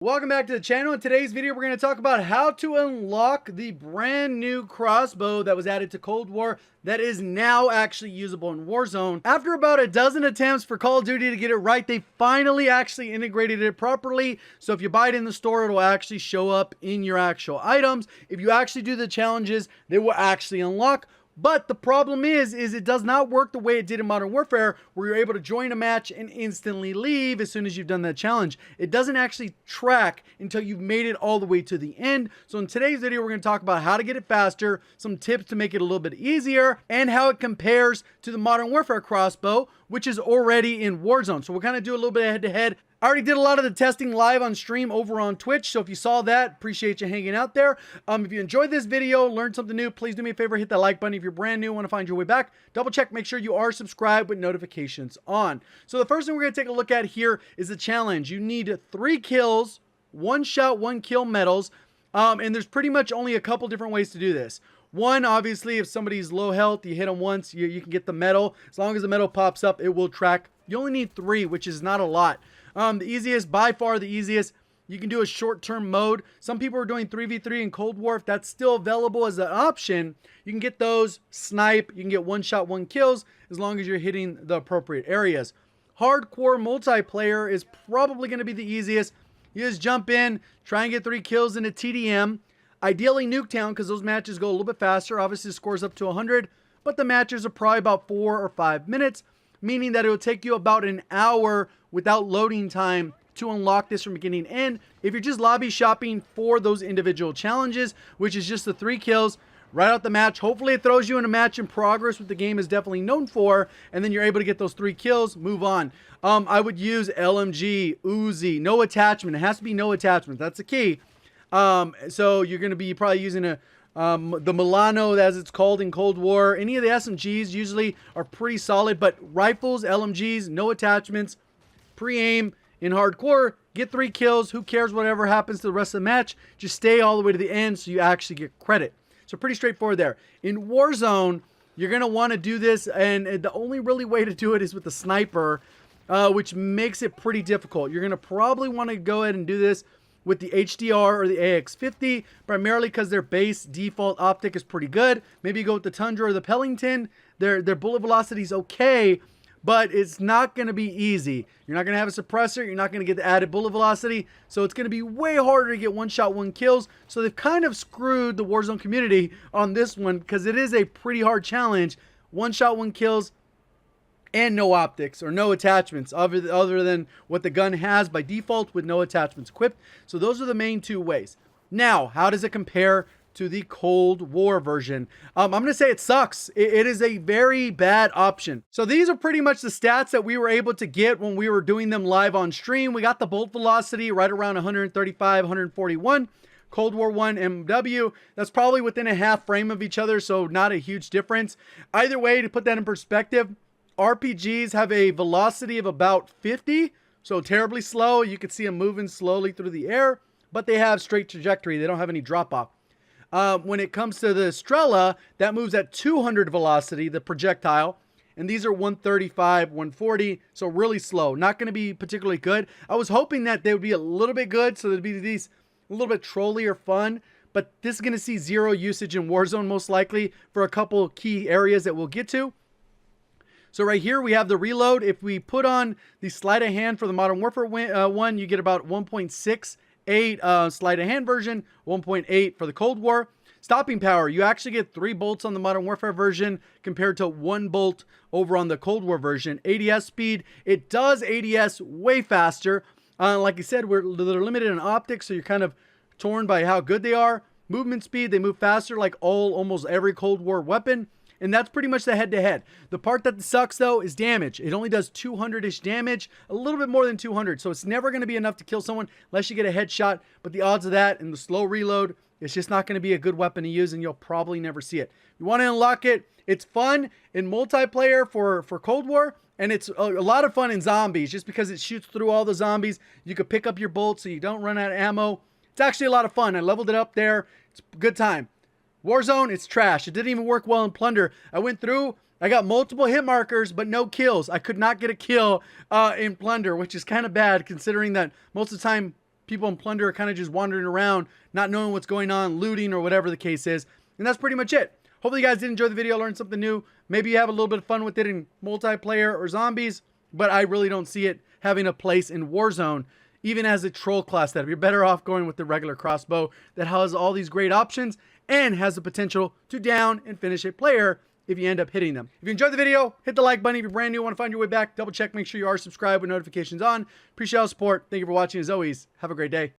Welcome back to the channel. In today's video, we're going to talk about how to unlock the brand new crossbow that was added to Cold War that is now actually usable in Warzone. After about a dozen attempts for Call of Duty to get it right, they finally actually integrated it properly. So if you buy it in the store, it'll actually show up in your actual items. If you actually do the challenges, they will actually unlock. But the problem is it does not work the way it did in Modern Warfare, where you're able to join a match and instantly leave as soon as you've done that challenge. It doesn't actually track until you've made it all the way to the end. So in today's video, we're going to talk about how to get it faster, some tips to make it a little bit easier, and how it compares to the Modern Warfare Crossbow, which is already in Warzone. So we'll kind of do a little bit of head-to-head. I already did a lot of the testing live on stream over on Twitch, so if you saw that, appreciate you hanging out there. If you enjoyed this video, learned something new, please do me a favor, hit that like button. If you're brand new, want to find your way back, double check, make sure you are subscribed with notifications on. So the first thing we're going to take a look at here is the challenge. You need 3 kills, 1 shot, 1 kill medals, and there's pretty much only a couple different ways to do this. One, obviously, if somebody's low health, you hit them once, you can get the medal. As long as the medal pops up, it will track. You only need 3, which is not a lot. The easiest, by far the easiest, you can do a short-term mode. Some people are doing 3v3 in Cold War. If that's still available as an option, you can get those, snipe, you can get 1 shot, 1 kills, as long as you're hitting the appropriate areas. Hardcore multiplayer is probably going to be the easiest. You just jump in, try and get 3 kills in a TDM. Ideally Nuketown, because those matches go a little bit faster. Obviously, the scores up to 100, but the matches are probably about 4 or 5 minutes, meaning that it will take you about an hour without loading time to unlock this from beginning to end. If you're just lobby shopping for those individual challenges, which is just the 3 kills right out the match, hopefully it throws you in a match in progress, what the game is definitely known for, and then you're able to get those 3 kills, move on. I would use LMG, Uzi, no attachment. It has to be no attachment. That's the key. So you're going to be probably using the Milano, as it's called in Cold War. Any of the SMGs usually are pretty solid, but rifles, LMGs, no attachments, pre-aim in hardcore, get 3 kills. Who cares whatever happens to the rest of the match? Just stay all the way to the end so you actually get credit. So pretty straightforward there. In Warzone, you're going to want to do this, and the only really way to do it is with the sniper, which makes it pretty difficult. You're going to probably want to go ahead and do this with the HDR or the AX50, primarily because their base default optic is pretty good. Maybe you go with the Tundra or the Pellington. Their bullet velocity is okay, but it's not going to be easy. You're not going to have a suppressor. You're not going to get the added bullet velocity. So it's going to be way harder to get 1 shot, 1 kills. So they've kind of screwed the Warzone community on this one because it is a pretty hard challenge. 1 shot, 1 kills, and no optics or no attachments other than what the gun has by default with no attachments equipped. So those are the main 2 ways. Now, how does it compare to the Cold War version? I'm going to say it sucks. It is a very bad option. So these are pretty much the stats that we were able to get when we were doing them live on stream. We got the bolt velocity right around 135, 141. Cold War 1 MW, that's probably within a half frame of each other, so not a huge difference. Either way, to put that in perspective, RPGs have a velocity of about 50, so terribly slow. You can see them moving slowly through the air, but they have straight trajectory. They don't have any drop off. When it comes to the Strela, that moves at 200 velocity, the projectile, and these are 135, 140, so really slow. Not going to be particularly good. I was hoping that they would be a little bit good, so there'd be these a little bit trolly or fun, but this is going to see 0 usage in Warzone most likely for a couple key areas that we'll get to. So right here we have the reload. If we put on the sleight of hand for the Modern Warfare one, you get about 1.68 sleight of hand version, 1.8 for the Cold War. Stopping power, you actually get 3 bolts on the Modern Warfare version compared to 1 bolt over on the Cold War version. ADS speed, it does ADS way faster. Like I said, they're limited in optics, so you're kind of torn by how good they are. Movement speed, they move faster like almost every Cold War weapon. And that's pretty much the head-to-head. The part that sucks, though, is damage. It only does 200-ish damage, a little bit more than 200. So it's never going to be enough to kill someone unless you get a headshot. But the odds of that and the slow reload, it's just not going to be a good weapon to use, and you'll probably never see it. You want to unlock it. It's fun in multiplayer for Cold War, and it's a lot of fun in zombies just because it shoots through all the zombies. You could pick up your bolts so you don't run out of ammo. It's actually a lot of fun. I leveled it up there. It's a good time. Warzone, it's trash. It didn't even work well in Plunder. I went through, I got multiple hit markers, but no kills. I could not get a kill in Plunder, which is kind of bad considering that most of the time people in Plunder are kind of just wandering around, not knowing what's going on, looting or whatever the case is. And that's pretty much it. Hopefully you guys did enjoy the video, learned something new. Maybe you have a little bit of fun with it in multiplayer or zombies, but I really don't see it having a place in Warzone, even as a troll class setup. You're better off going with the regular crossbow that has all these great options and has the potential to down and finish a player if you end up hitting them. If you enjoyed the video, hit the like button. If you're brand new, want to find your way back, double check, make sure you are subscribed with notifications on. Appreciate all the support. Thank you for watching. As always, have a great day.